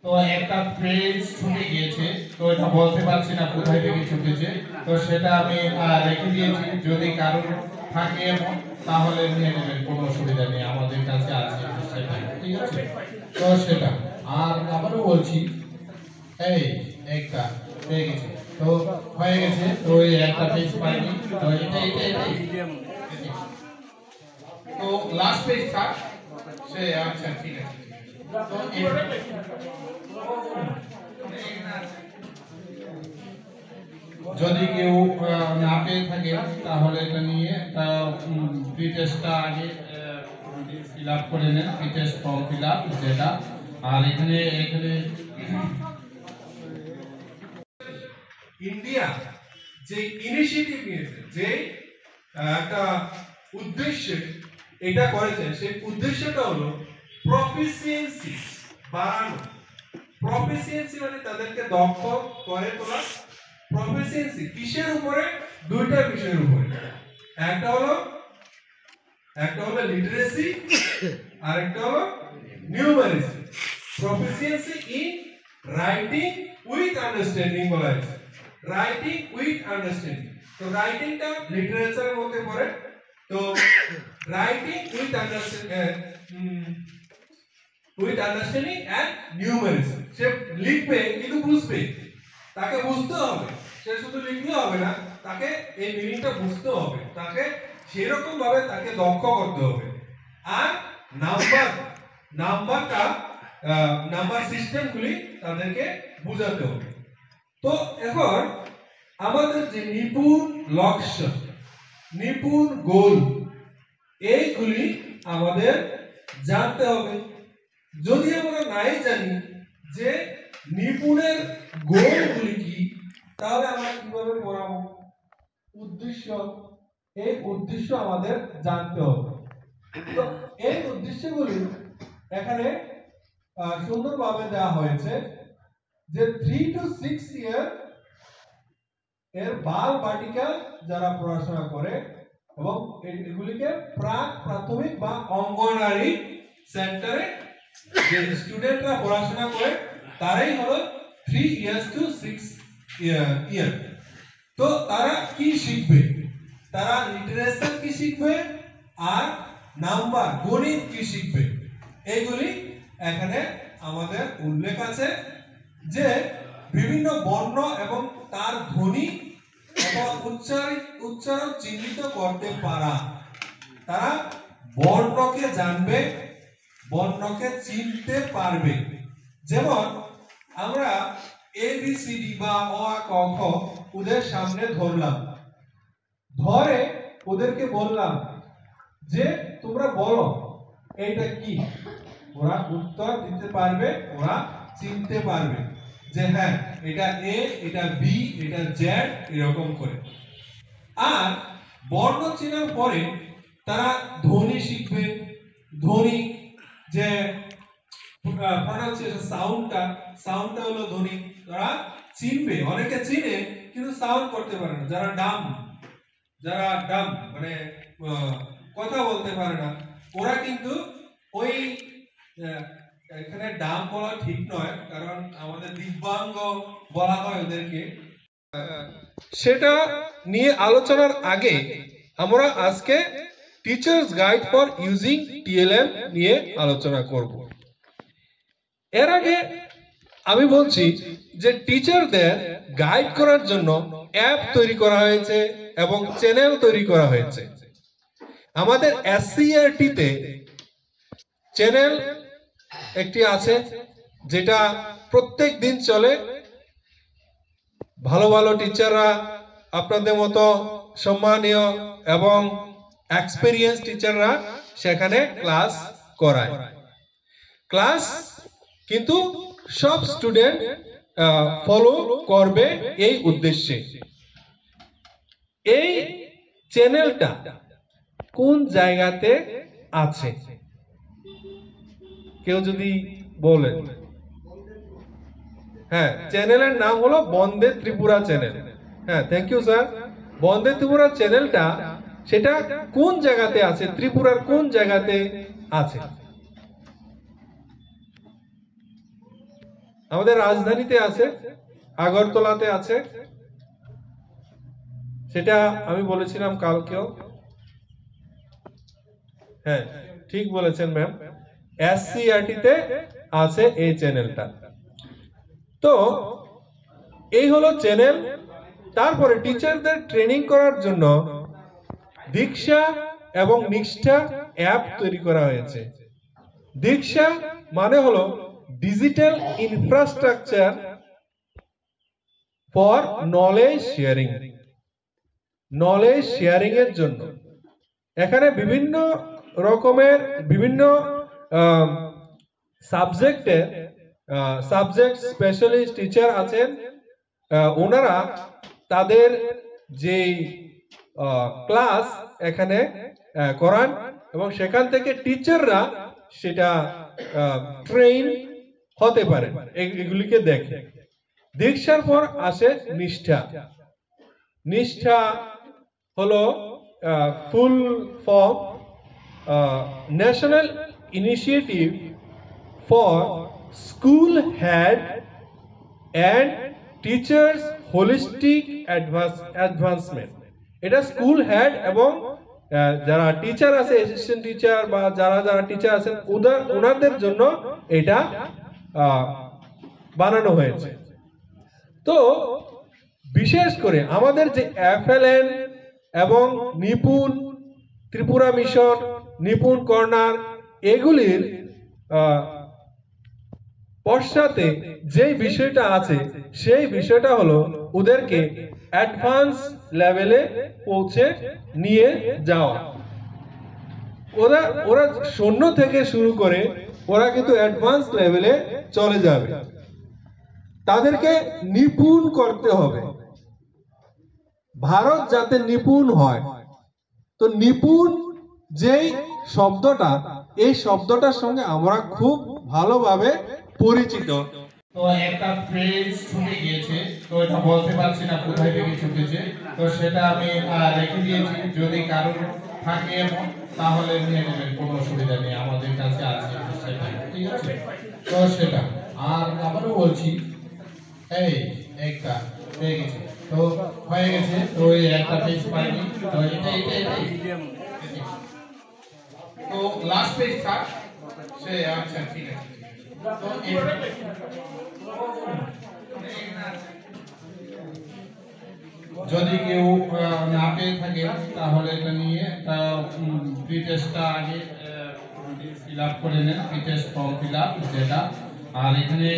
তো একটা পেজ ছুটে গিয়েছে, তো এটা বলতে পারছি না কোথায় থেকে ছুটেছে। তো সেটা আমি রেখে দিয়েছি, যদি কারোর থাকে এমন তাহলে নিয়ে নেবেন, কোনো অসুবিধা নেই, আমাদের কাছে আছে সেটা, ঠিক আছে। তো সেটা আর আবারও বলছি, এই একটা পেয়ে গেছে, তো হয়ে গেছে, তো এই একটা পেজ পাইনি, তো এটাই তো লাস্ট পেজ থাক সে। আচ্ছা ঠিক আছে, তো যদি কেউ না পেয়ে থাকে তাহলে এটা নিয়ে একটা প্রি টেস্টটা আগে ফিল আপ করে নেন, pre test form fill up যেটা। আর এখানে এখানে ইন্ডিয়া যে ইনিশিয়েটিভ নিয়েছে, যে একটা উদ্দেশ্যে এটা করেছে, সেই উদ্দেশ্যটা হলো প্রফিসিয়েন্সি বাড়ানো। প্রফিসিয়েন্সি মানে তাদেরকে দক্ষ করে তোলা। প্রফিসিয়েন্সি কিসের উপরে? দুইটা বিষয়ের উপরে। একটা হলো লিটারেসি আর একটা হলো numeracy. Proficiency in writing with understanding বলা হয়েছে। রাইটিং উইথ আন্ডারস্ট্যান্ডিং, তো রাইটিংটা লিটারেচারের মধ্যে পড়ে। তো writing with understanding and numeracy, সে লিখবে কিন্তু বুঝবে, তাকে বুঝতে হবে। সে শুধু লিখলে হবে না, তাকে এই মিনিংটা বুঝতে হবে, তাকে সেরকম ভাবে তাকে দক্ষ করতে হবে। আর নাম্বারটা নাম্বার সিস্টেমগুলি তাদেরকে বোঝাতে হবে। তো এখন আমাদের যে নিপুণ লক্ষ্য, নিপুণ গোল, এইগুলি আমাদের জানতে হবে। যদি আমরা নাই জানি যে নিপুণের গোলগুলি কি, তাহলে আমরা কিভাবে পড়াবো? উদ্দেশ্য, এই উদ্দেশ্য আমাদের জানতে হবে। তো এই উদ্দেশ্যগুলি এখানে সুন্দরভাবে দেওয়া হয়েছে যে 3 to 6 ইয়ার এর বাল বাটিকা যারা পড়াশোনা করে এবং এগুলিকে প্রাথমিক বা অঙ্গনওয়াড়ি সেন্টারে যে স্টুডেন্টরা পড়াশোনা করে তারাই হলো 3 ইয়ার্স টু 6 ইয়ার। তো তারা কি শিখবে? তারা লিটারেচার কি শিখবে আর নাম্বার গণিত কি শিখবে, এইগুলি এখানে আমাদের উল্লেখ আছে। যে বিভিন্ন বর্ণ এবং তার ধ্বনি অথবা উচ্চারণ চিহ্নিত করতে পারা, তারা বর্ণকে জানবে, বর্ণকে চিনতে পারবে। যেমন আমরা ABCD বা অ আ ক খ ওদের সামনে ধরলাম, ধরে ওদেরকে বললাম যে তোমরা বলো এইটা কি, ওরা উত্তর দিতে পারবে, ওরা চিনতে পারবে যে হ্যাঁ এটা এ, এটা বি, এটা জেড, এরকম করে। আর বর্ণ চেনার পরে তারা ধ্বনি শিখবে, ধ্বনি যে প্রনাউন্সিয়েশন, সাউন্ডটা হলো ধ্বনি, তারা চিনবে। অনেকে চিনে কিন্তু সাউন্ড করতে পারে না, যারা ডাম মানে কথা বলতে পারে না, ওরা কিন্তু ওই এখানে ডাম বলা ঠিক নয়, কারণ আমাদের দিব্যাঙ্গ বলা হয় ওদেরকে। সেটা নিয়ে আলোচনার আগে আমরা আজকে teachers guide for using TLM নিয়ে আলোচনা করব। এর আগে আমি বলছি যে টিচারদের গাইড করার জন্য অ্যাপ তৈরি করা হয়েছে এবং চ্যানেল তৈরি করা হয়েছে। আমাদের SCERT তে চ্যানেল একটি আছে যেটা প্রত্যেক দিন চলে। ভালো ভালো টিচাররা আপনাদের মতো সম্মানীয় এবং এক্সপেরিয়েন্স টিচাররা সেখানে ক্লাস করায়। ক্লাস কিন্তু সব স্টুডেন্ট ফলো করবে এই উদ্দেশ্যে। এই চ্যানেলটা কোন জায়গাতে আছে কেউ যদি বলেন? হ্যাঁ, চ্যানেলের নাম হলো বন্দে ত্রিপুরা চ্যানেল। হ্যাঁ, থ্যাংক ইউ স্যার। বন্দে ত্রিপুরা চ্যানেলটা সেটা কোন জায়গাতে আছে, ত্রিপুরার কোন জায়গাতে আছে? আমাদের রাজধানীতে আছে, আগরতলাতে আছে, সেটা আমি বলেছিলাম কালকেও। হ্যাঁ, ঠিক বলেছেন ম্যাম, এসসিআরটি তে আছে এই চ্যানেলটা। তো এই হলো চ্যানেল। তারপরে টিচারদের ট্রেনিং করার জন্য দীক্ষা এবং নিষ্ঠা অ্যাপ তৈরি করা হয়েছে। দীক্ষা মানে হলো digital infrastructure for knowledge sharing. Knowledge sharing এর জন্য এখানে বিভিন্ন রকমের বিভিন্ন সাবজেক্টের সাবজেক্ট স্পেশালিস্ট টিচার আছেন। ওনারা তাদের যে ক্লাস এখানে করান এবং সেখান থেকে টিচাররা সেটা ট্রেন হতে পারে, এগুলিকে দেখে। দীক্ষার পর আসে নিষ্ঠা। নিষ্ঠা হলো full form national initiative for school head and teachers holistic advancement. এটা স্কুল হেড এবং যারা টিচার আছে, অ্যাসিস্ট্যান্ট টিচার বা যারা যারা টিচার আছেন ওনাদের জন্য এটা বানানো হয়েছে। তো বিশেষ করে আমাদের যে এফএলএন এবং নিপুণ ত্রিপুরা মিশন, নিপুণ কর্নার, এগুলির পশ্চাতে যে বিষয়টা আছে সেই বিষয়টা হলো ওদেরকে অ্যাডভান্স লেভেলে পৌঁছে নিয়ে যাওয়া। ওরা শূন্য থেকে শুরু করে ওরা কিন্তু অ্যাডভান্স লেভেলে চলে যাবে। তাদেরকে নিপুণ করতে হবে, ভারত যাতে নিপুণ হয়। তো নিপুণ যেই শব্দটা, এই শব্দটার সঙ্গে আমরা খুব ভালোভাবে পরিচিত। তো একটা পেজ ছুটে গিয়েছে, তো এটা বলতে পারছি না কোথায় থেকে ছুটেছে, তো সেটা আমি রেখে দিয়েছি। যদি কারোর থাকে তাহলে নিয়ে নেবেন, কোনো অসুবিধা নেই, আমাদের কাছে আছে সেটা, ঠিক আছে? তো সেটা আর আবারও বলছি, এই একটা হয়ে গেছে, তো হয়ে গেছে, তো এই একটা পেজ পাইনি, তো এটাই তো লাস্ট পেজ থাক সে। আচ্ছা ঠিক আছে, তো যদি কেউ না পেয়ে থাকে তাহলে এটা নিয়ে একটা প্রি টেস্টটা আগে ফিল আপ করে নেন, pre test form fill up যেটা। আর এখানে